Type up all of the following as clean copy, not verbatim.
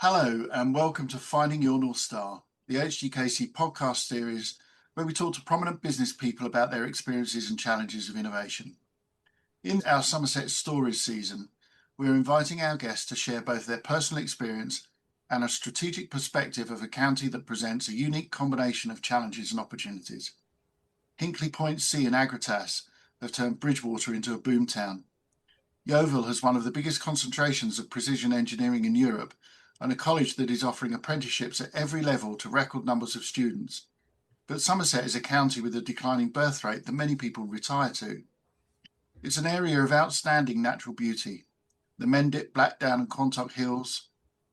Hello and welcome to Finding Your North Star, the hgkc podcast series where we talk to prominent business people about their experiences and challenges of innovation. In our Somerset Stories season, we're inviting our guests to share both their personal experience and a strategic perspective of a county that presents a unique combination of challenges and opportunities. Hinkley Point C and Agratas have turned Bridgewater into a boomtown. Yeovil has one of the biggest concentrations of precision engineering in Europe and a college that is offering apprenticeships at every level to record numbers of students. But Somerset is a county with a declining birth rate that many people retire to. It's an area of outstanding natural beauty. The Mendip, Blackdown and Quantock Hills,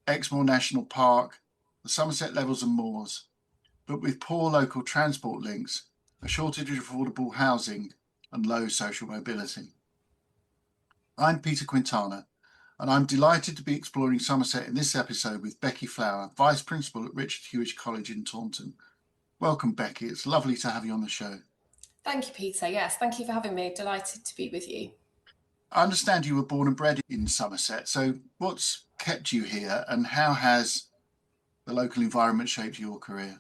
Exmoor National Park, the Somerset Levels and Moors, but with poor local transport links, a shortage of affordable housing and low social mobility. I'm Peter Quintana, and I'm delighted to be exploring Somerset in this episode with Becky Flower, Vice Principal at Richard Huish College in Taunton. Welcome, Becky. It's lovely to have you on the show. Thank you, Peter. Yes, thank you for having me. Delighted to be with you. I understand you were born and bred in Somerset, so what's kept you here and how has the local environment shaped your career?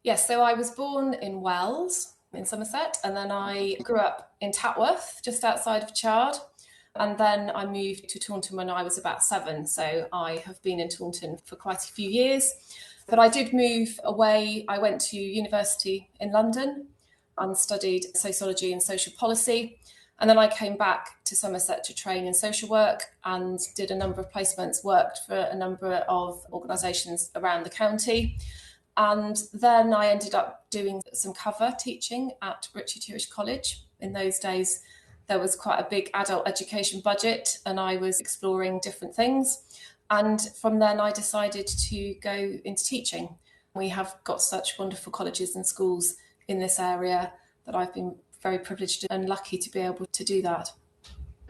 Yes, so I was born in Wells in Somerset, and then I grew up in Tatworth, just outside of Chard. And then I moved to Taunton when I was about 7. So I have been in Taunton for quite a few years. But I did move away. I went to university in London and studied sociology and social policy. And then I came back to Somerset to train in social work and did a number of placements, worked for a number of organisations around the county. And then I ended up doing some cover teaching at Richard Huish College. In those days, there was quite a big adult education budget and I was exploring different things. And from then I decided to go into teaching. We have got such wonderful colleges and schools in this area that I've been very privileged and lucky to be able to do that.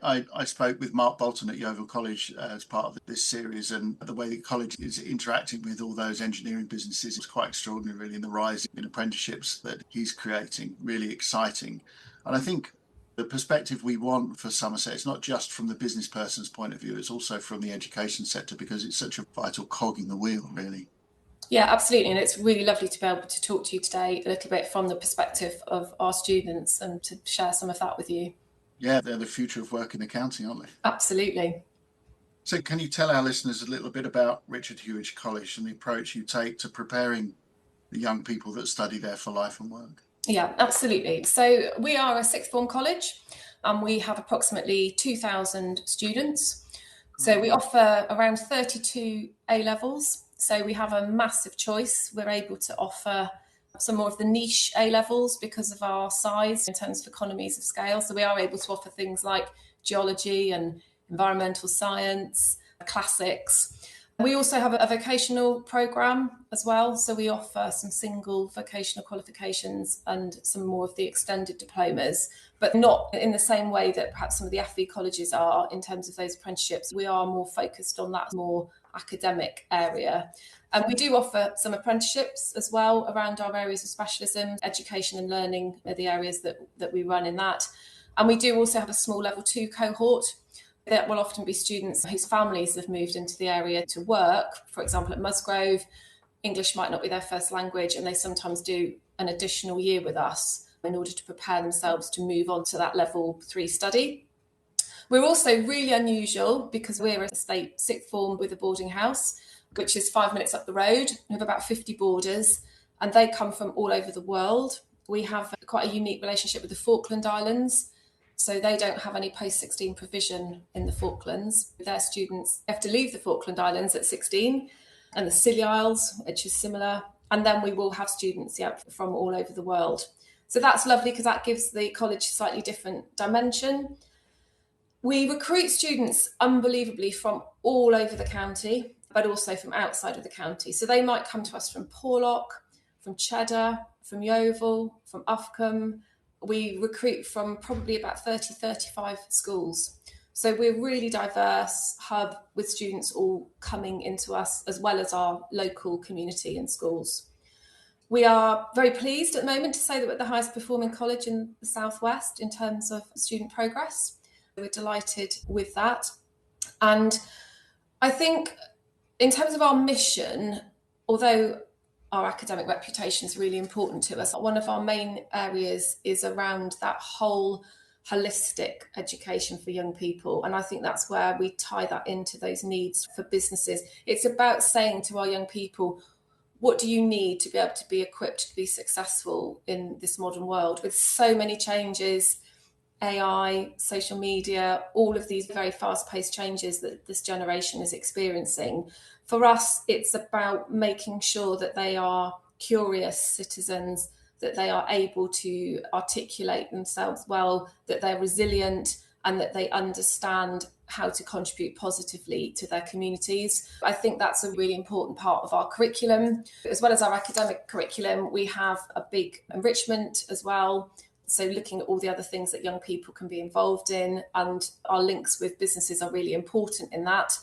I spoke with Mark Bolton at Yeovil College as part of this series, and the way the college is interacting with all those engineering businesses is quite extraordinary, really, and the rise in apprenticeships that he's creating, really exciting. And I think the perspective we want for Somerset is not just from the business person's point of view, it's also from the education sector because it's such a vital cog in the wheel, really. Yeah, absolutely. And it's really lovely to be able to talk to you today a little bit from the perspective of our students and to share some of that with you. Yeah, they're the future of work in accounting, aren't they? Absolutely. So can you tell our listeners a little bit about Richard Huish College and the approach you take to preparing the young people that study there for life and work? Yeah, absolutely. So we are a sixth form college and we have approximately 2,000 students. So we offer around 32 A-levels. So we have a massive choice. We're able to offer some more of the niche A-levels because of our size in terms of economies of scale. So we are able to offer things like geology and environmental science, classics. We also have a vocational programme as well. So we offer some single vocational qualifications and some more of the extended diplomas, but not in the same way that perhaps some of the FE colleges are in terms of those apprenticeships. We are more focused on that more academic area. And we do offer some apprenticeships as well around our areas of specialism. Education and learning are the areas that we run in that. And we do also have a small level 2 cohort. That will often be students whose families have moved into the area to work. For example, at Musgrove, English might not be their first language, and they sometimes do an additional year with us in order to prepare themselves to move on to that level 3 study. We're also really unusual because we're a state sixth form with a boarding house, which is 5 minutes up the road. We have about 50 boarders, and they come from all over the world. We have quite a unique relationship with the Falkland Islands. So they don't have any post-16 provision in the Falklands. Their students have to leave the Falkland Islands at 16 and the Scilly Isles, which is similar. And then we will have students from all over the world. So that's lovely because that gives the college a slightly different dimension. We recruit students unbelievably from all over the county, but also from outside of the county. So they might come to us from Porlock, from Cheddar, from Yeovil, from Ufcombe. We recruit from probably about 30, 35 schools. So we're a really diverse hub with students all coming into us as well as our local community and schools. We are very pleased at the moment to say that we're at the highest performing college in the Southwest in terms of student progress. We're delighted with that. And I think In terms of our mission, although our academic reputation is really important to us, one of our main areas is around that whole holistic education for young people. And I think that's where we tie that into those needs for businesses. It's about saying to our young people, what do you need to be able to be equipped to be successful in this modern world with so many changes, AI, social media, all of these very fast-paced changes that this generation is experiencing. For us, it's about making sure that they are curious citizens, that they are able to articulate themselves well, that they're resilient, and that they understand how to contribute positively to their communities. I think that's a really important part of our curriculum. As well as our academic curriculum, we have a big enrichment as well. So looking at all the other things that young people can be involved in, and our links with businesses are really important in that.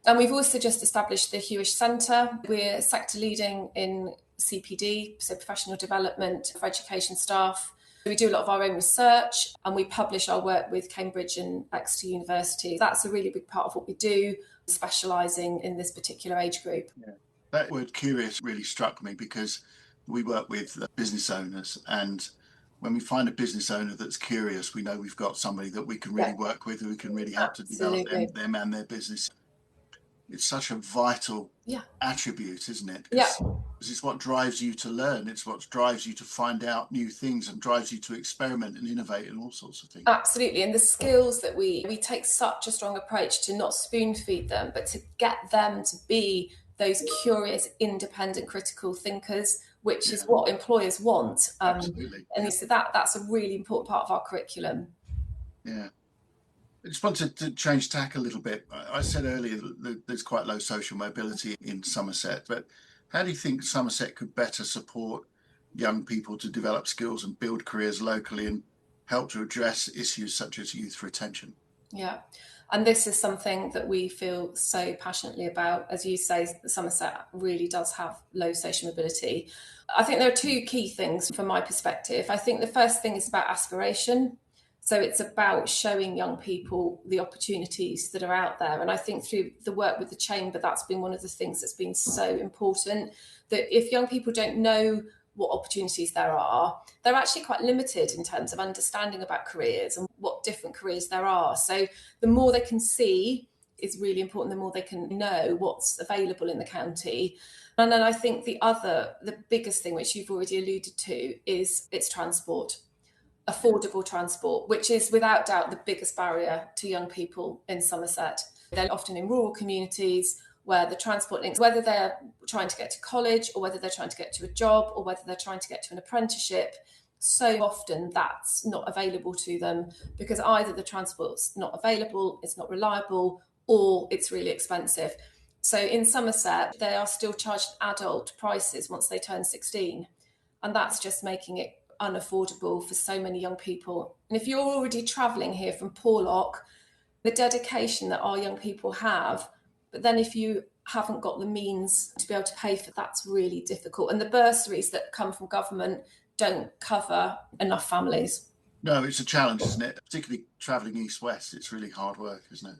And we've also just established the Huish Centre. We're sector leading in CPD, so professional development for education staff. We do a lot of our own research, and we publish our work with Cambridge and Exeter University. That's a really big part of what we do, specialising in this particular age group. Yeah. That word curious really struck me, because we work with business owners, and when we find a business owner that's curious, we know we've got somebody that we can really work with, who we can really help to develop them and their business. It's such a vital attribute, isn't it? Because it's what drives you to learn. It's what drives you to find out new things and drives you to experiment and innovate and all sorts of things. Absolutely. And the skills that we take such a strong approach to not spoon feed them, but to get them to be those curious, independent, critical thinkers, which is what employers want. Absolutely. And so that's a really important part of our curriculum. Yeah. I just wanted to change tack a little bit. I said earlier that there's quite low social mobility in Somerset, but how do you think Somerset could better support young people to develop skills and build careers locally and help to address issues such as youth retention? Yeah. And this is something that we feel so passionately about. As you say, Somerset really does have low social mobility. I think there are two key things from my perspective. I think the first thing is about aspiration. So it's about showing young people the opportunities that are out there. And I think through the work with the Chamber, that's been one of the things that's been so important, that if young people don't know what opportunities there are, they're actually quite limited in terms of understanding about careers and what different careers there are. So the more they can see is really important, the more they can know what's available in the county. And then I think the biggest thing, which you've already alluded to, is it's transport. Affordable transport, which is without doubt the biggest barrier to young people in Somerset. They're often in rural communities where the transport links, whether they're trying to get to college or whether they're trying to get to a job or whether they're trying to get to an apprenticeship, so often that's not available to them because either the transport's not available, it's not reliable, or it's really expensive. So in Somerset, they are still charged adult prices once they turn 16. And that's just making it unaffordable for so many young people. And if you're already travelling here from Porlock, the dedication that our young people have, but then if you haven't got the means to be able to pay for that's really difficult. And the bursaries that come from government don't cover enough families. No, it's a challenge, isn't it? Particularly travelling east-west, it's really hard work, isn't it?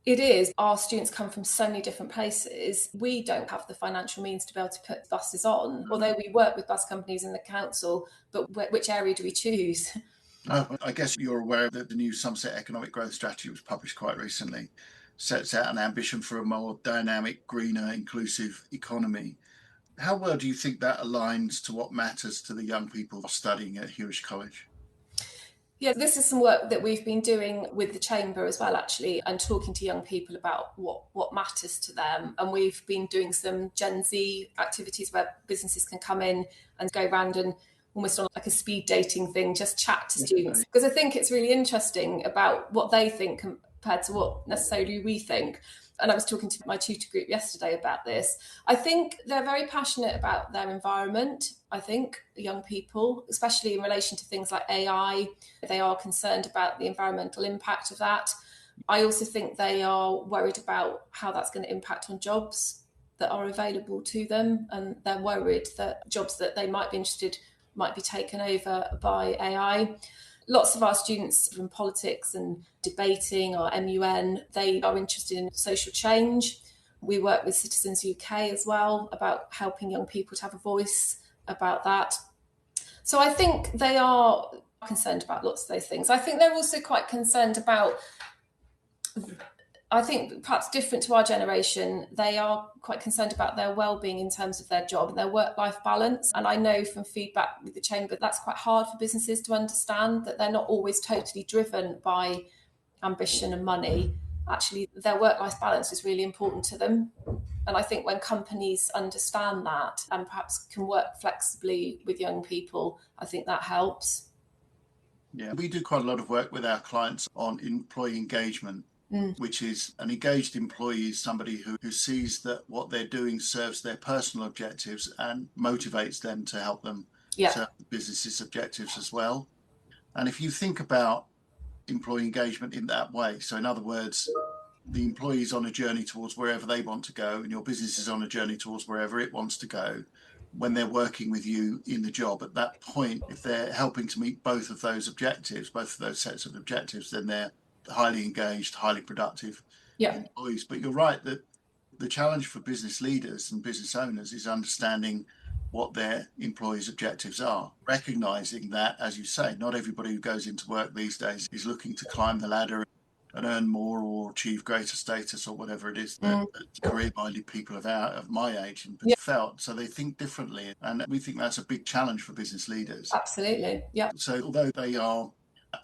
It is. Our students come from so many different places. We don't have the financial means to be able to put buses on, although we work with bus companies in the council, but which area do we choose? I guess you're aware that the new Somerset Economic Growth Strategy was published quite recently, sets out an ambition for a more dynamic, greener, inclusive economy. How well do you think that aligns to what matters to the young people studying at Huish College? Yeah, this is some work that we've been doing with the Chamber as well, actually, and talking to young people about what matters to them. And we've been doing some Gen Z activities where businesses can come in and go around and almost on like a speed dating thing, just chat to students. Because I think it's really interesting about what they think compared to what necessarily we think. And I was talking to my tutor group yesterday about this. I think they're very passionate about their environment. I think young people, especially in relation to things like AI, they are concerned about the environmental impact of that. I also think they are worried about how that's going to impact on jobs that are available to them. And they're worried that jobs that they might be interested might be taken over by AI. Lots of our students in politics and debating or MUN, they are interested in social change. We work with Citizens UK as well about helping young people to have a voice about that. So I think they are concerned about lots of those things. I think they're also quite concerned about, I think perhaps different to our generation, they are quite concerned about their well-being in terms of their job and their work-life balance. And I know from feedback with the Chamber, that's quite hard for businesses to understand, that they're not always totally driven by ambition and money. Actually, their work-life balance is really important to them. And I think when companies understand that and perhaps can work flexibly with young people, I think that helps. Yeah, we do quite a lot of work with our clients on employee engagement. Which is an engaged employee is somebody who sees that what they're doing serves their personal objectives and motivates them to help them serve the business's objectives as well. And if you think about employee engagement in that way, so in other words, the employee is on a journey towards wherever they want to go and your business is on a journey towards wherever it wants to go, when they're working with you in the job, at that point, if they're helping to meet both of those objectives, both of those sets of objectives, then they're highly engaged, highly productive employees. But you're right that the challenge for business leaders and business owners is understanding what their employees' objectives are, recognizing that, as you say, not everybody who goes into work these days is looking to climb the ladder and earn more or achieve greater status or whatever it is that career-minded people of my age felt. So they think differently, and we think that's a big challenge for business leaders. Absolutely, yeah. So although they are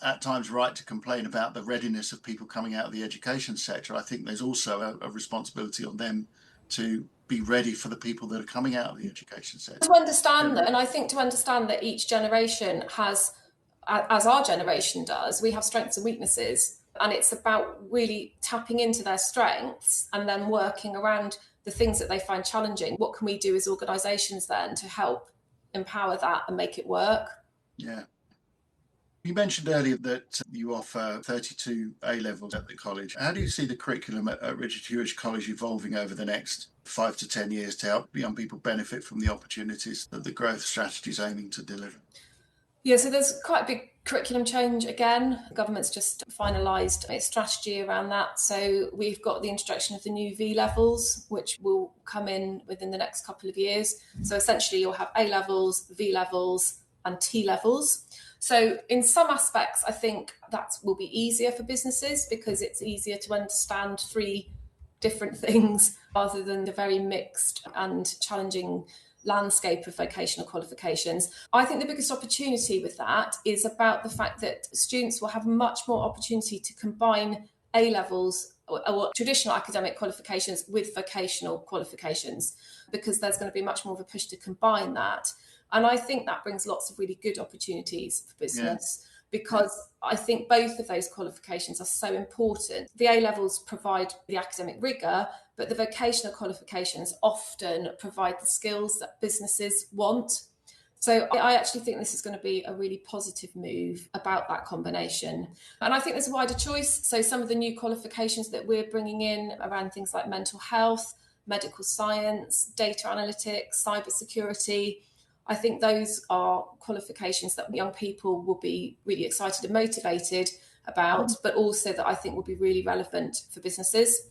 at times right to complain about the readiness of people coming out of the education sector, I think there's also a responsibility on them to be ready for the people that are coming out of the education sector. To understand that, and I think to understand that each generation has, as our generation does, we have strengths and weaknesses, and it's about really tapping into their strengths and then working around the things that they find challenging. What can we do as organisations then to help empower that and make it work? Yeah. You mentioned earlier that you offer 32 A-levels at the college. How do you see the curriculum at Richard Huish College evolving over the next 5 to 10 years to help young people benefit from the opportunities that the growth strategy is aiming to deliver? Yeah, so there's quite a big curriculum change again. The government's just finalised its strategy around that. So we've got the introduction of the new V-levels, which will come in within the next couple of years. So essentially you'll have A-levels, V-levels and T-levels. So in some aspects, I think that will be easier for businesses because it's easier to understand 3 different things rather than the very mixed and challenging landscape of vocational qualifications. I think the biggest opportunity with that is about the fact that students will have much more opportunity to combine A-levels or traditional academic qualifications with vocational qualifications, because there's going to be much more of a push to combine that. And I think that brings lots of really good opportunities for business, because I think both of those qualifications are so important. The A-levels provide the academic rigour, but the vocational qualifications often provide the skills that businesses want. So I actually think this is going to be a really positive move about that combination. And I think there's a wider choice. So some of the new qualifications that we're bringing in around things like mental health, medical science, data analytics, cybersecurity, I think those are qualifications that young people will be really excited and motivated about, but also that I think will be really relevant for businesses.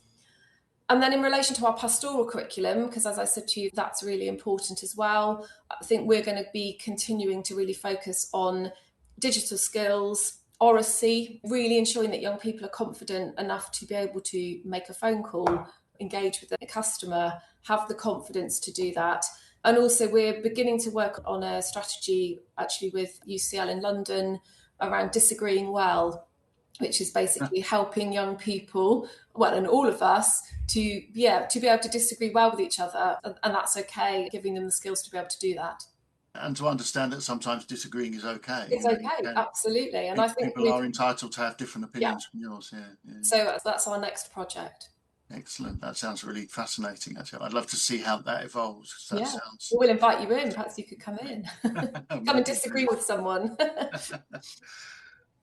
And then in relation to our pastoral curriculum, because as I said to you, that's really important as well, I think we're going to be continuing to really focus on digital skills, oracy, really ensuring that young people are confident enough to be able to make a phone call, engage with a customer, have the confidence to do that. And also we're beginning to work on a strategy actually with UCL in London around disagreeing well, which is basically helping young people, well, and all of us to be able to disagree well with each other. And that's okay, giving them the skills to be able to do that. And to understand that sometimes disagreeing is okay. It's okay, absolutely. And I think people are entitled to have different opinions from yours. Yeah. So that's our next project. Excellent. That sounds really fascinating, actually. I'd love to see how that evolves. We'll invite you in. Perhaps you could come in. Come and disagree with someone.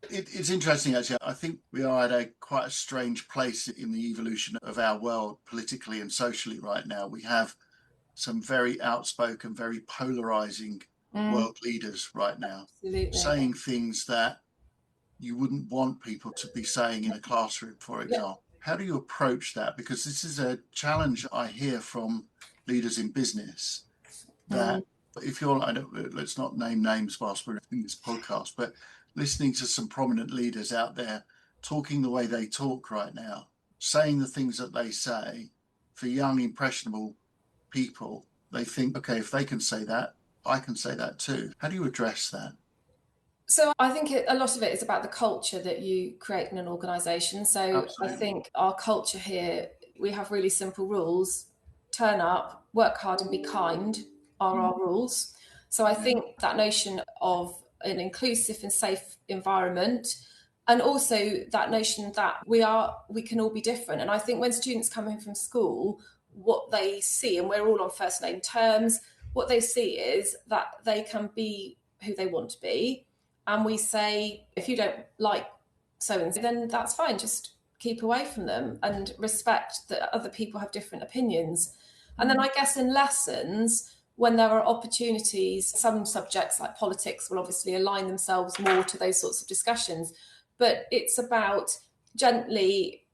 It's interesting, actually. I think we are at quite a strange place in the evolution of our world politically and socially right now. We have some very outspoken, very polarizing world leaders right now, saying things that you wouldn't want people to be saying in a classroom, for example. How do you approach that? Because this is a challenge I hear from leaders in business, that if you're, let's not name names whilst we're in this podcast, but listening to some prominent leaders out there talking the way they talk right now, saying the things that they say, for young, impressionable people, they think, okay, if they can say that, I can say that too. How do you address that? So I think a lot of it is about the culture that you create in an organisation. So Absolutely. I think our culture here, we have really simple rules. Turn up, work hard and be kind are our rules. So I think that notion of an inclusive and safe environment, and also that notion that we can all be different. And I think when students come in from school, what they see, and we're all on first name terms, what they see is that they can be who they want to be. And we say, if you don't like so-and-so, then that's fine. Just keep away from them and respect that other people have different opinions. And then I guess in lessons, when there are opportunities, some subjects like politics will obviously align themselves more to those sorts of discussions. But it's about gently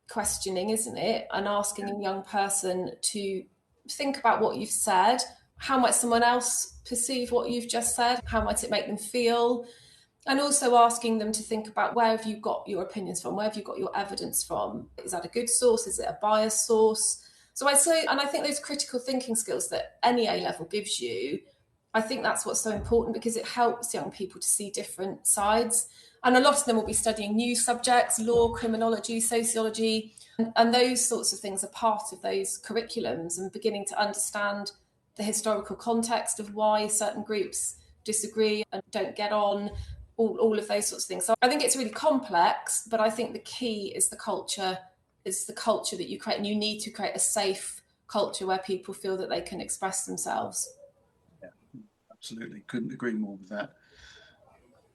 questioning, isn't it? And asking a young person to think about what you've said. How might someone else perceive what you've just said? How might it make them feel? And also asking them to think about, where have you got your opinions from? Where have you got your evidence from? Is that a good source? Is it a biased source? So I say, and I think those critical thinking skills that any A level gives you, I think that's what's so important, because it helps young people to see different sides. And a lot of them will be studying new subjects, law, criminology, sociology, and those sorts of things are part of those curriculums, and beginning to understand the historical context of why certain groups disagree and don't get on, all of those sorts of things. So I think it's really complex, but I think the key is the culture that you create, and you need to create a safe culture where people feel that they can express themselves. Yeah, absolutely. Couldn't agree more with that.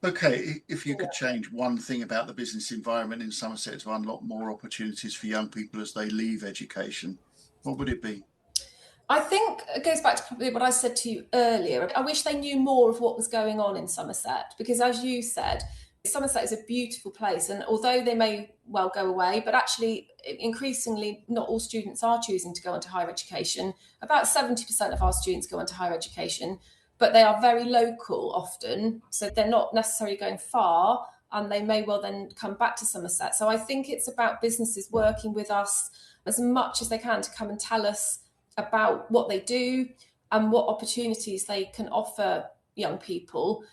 Okay, if you could change one thing about the business environment in Somerset to unlock more opportunities for young people as they leave education, what would it be? I think it goes back to probably what I said to you earlier. I wish they knew more of what was going on in Somerset, because as you said, Somerset is a beautiful place, and although they may well go away, but actually increasingly not all students are choosing to go into higher education. About 70% of our students go into higher education, but they are very local often, so they're not necessarily going far, and they may well then come back to Somerset. So I think it's about businesses working with us as much as they can to come and tell us about what they do and what opportunities they can offer young people,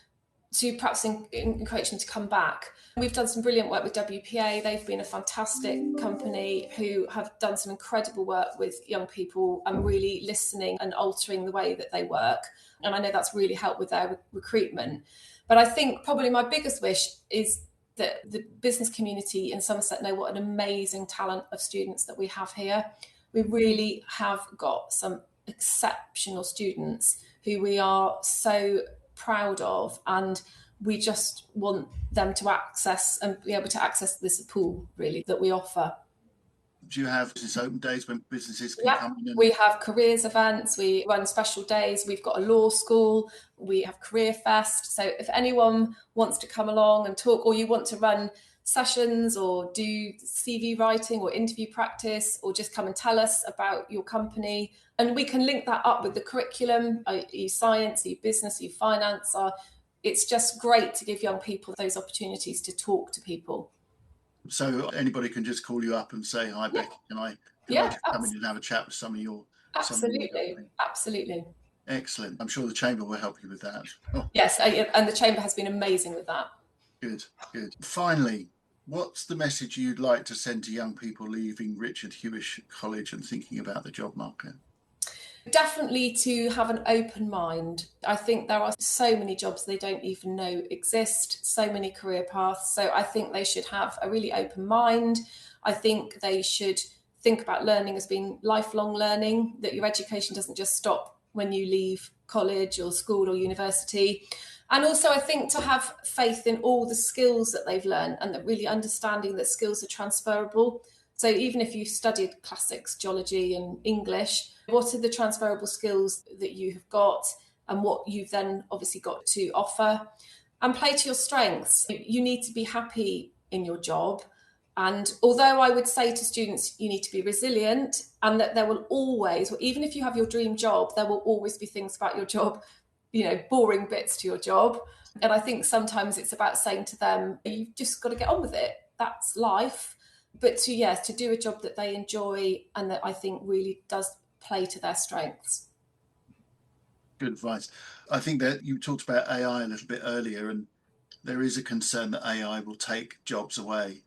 to perhaps encourage them to come back. We've done some brilliant work with WPA. They've been a fantastic company who have done some incredible work with young people and really listening and altering the way that they work. And I know that's really helped with their recruitment. But I think probably my biggest wish is that the business community in Somerset know what an amazing talent of students that we have here. We really have got some exceptional students who we are so proud of, and we just want them to access and be able to access this pool really that we offer. Do you have business open days when businesses can come in? We have careers events, we run special days, we've got a law school, we have career fest. So if anyone wants to come along and talk, or you want to run sessions or do CV writing or interview practice, or just come and tell us about your company, and we can link that up with the curriculum, science, business, finance. It's just great to give young people those opportunities to talk to people. So anybody can just call you up and say, hi, Becky, can I just come in and have a chat with some of your... Absolutely. Excellent. I'm sure the Chamber will help you with that. Oh. Yes, and the Chamber has been amazing with that. Good. Finally, what's the message you'd like to send to young people leaving Richard Huish College and thinking about the job market? Definitely to have an open mind. I think there are so many jobs they don't even know exist, so many career paths. So I think they should have a really open mind. I think they should think about learning as being lifelong learning, that your education doesn't just stop when you leave college or school or university. And also I think to have faith in all the skills that they've learned, and that really understanding that skills are transferable. So even if you've studied classics, geology and English, what are the transferable skills that you have got and what you've then obviously got to offer? And play to your strengths. You need to be happy in your job, And although I would say to students, you need to be resilient, and that there will always, even if you have your dream job, there will always be things about your job, boring bits to your job. And I think sometimes it's about saying to them, you've just got to get on with it. That's life. But to do a job that they enjoy and that I think really does play to their strengths. Good advice. I think that you talked about AI a little bit earlier, and there is a concern that AI will take jobs away.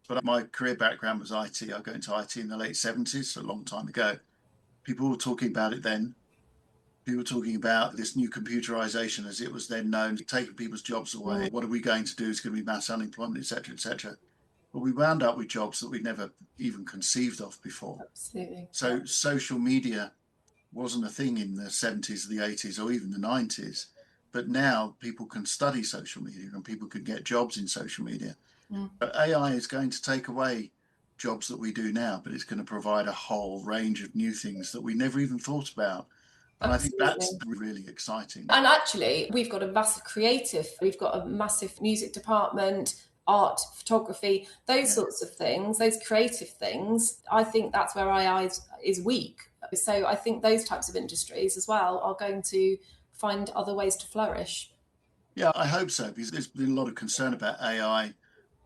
But my career background was IT. I got into IT in the late 70s, so a long time ago. People were talking about it then. People were talking about this new computerization, as it was then known, taking people's jobs away. What are we going to do? It's going to be mass unemployment, etc., etc. But we wound up with jobs that we'd never even conceived of before. Absolutely. So social media wasn't a thing in the 70s, the 80s, or even the 90s. But now people can study social media and people can get jobs in social media. But AI is going to take away jobs that we do now, but it's going to provide a whole range of new things that we never even thought about. And Absolutely. I think that's really exciting. And actually, we've got a massive music department, art, photography, those sorts of things, those creative things. I think that's where AI is weak. So I think those types of industries as well are going to find other ways to flourish. Yeah, I hope so, because there's been a lot of concern about AI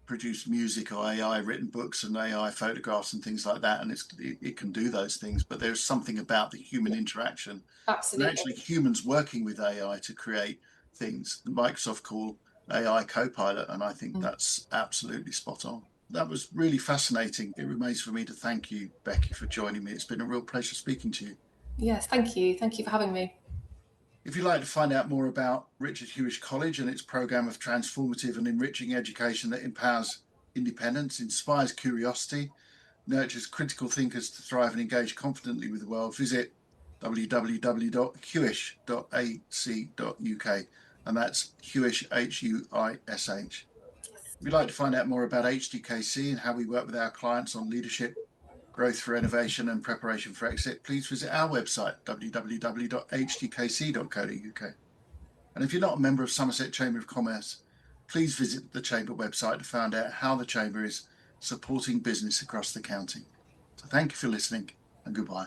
produced music or AI written books and AI photographs and things like that, and it can do those things, but there's something about the human interaction. Absolutely. And actually humans working with AI to create things. Microsoft call AI Copilot, and I think that's absolutely spot on. That was really fascinating. It remains for me to thank you, Becky, for joining me. It's been a real pleasure speaking to you. Yes, thank you. Thank you for having me. If you'd like to find out more about Richard Huish College and its programme of transformative and enriching education that empowers independence, inspires curiosity, nurtures critical thinkers to thrive and engage confidently with the world, visit www.huish.ac.uk, and that's Huish, Huish. If you'd like to find out more about HGKC and how we work with our clients on leadership, growth for innovation and preparation for exit, please visit our website, www.hgkc.co.uk. And if you're not a member of Somerset Chamber of Commerce, please visit the Chamber website to find out how the Chamber is supporting business across the county. So thank you for listening, and goodbye.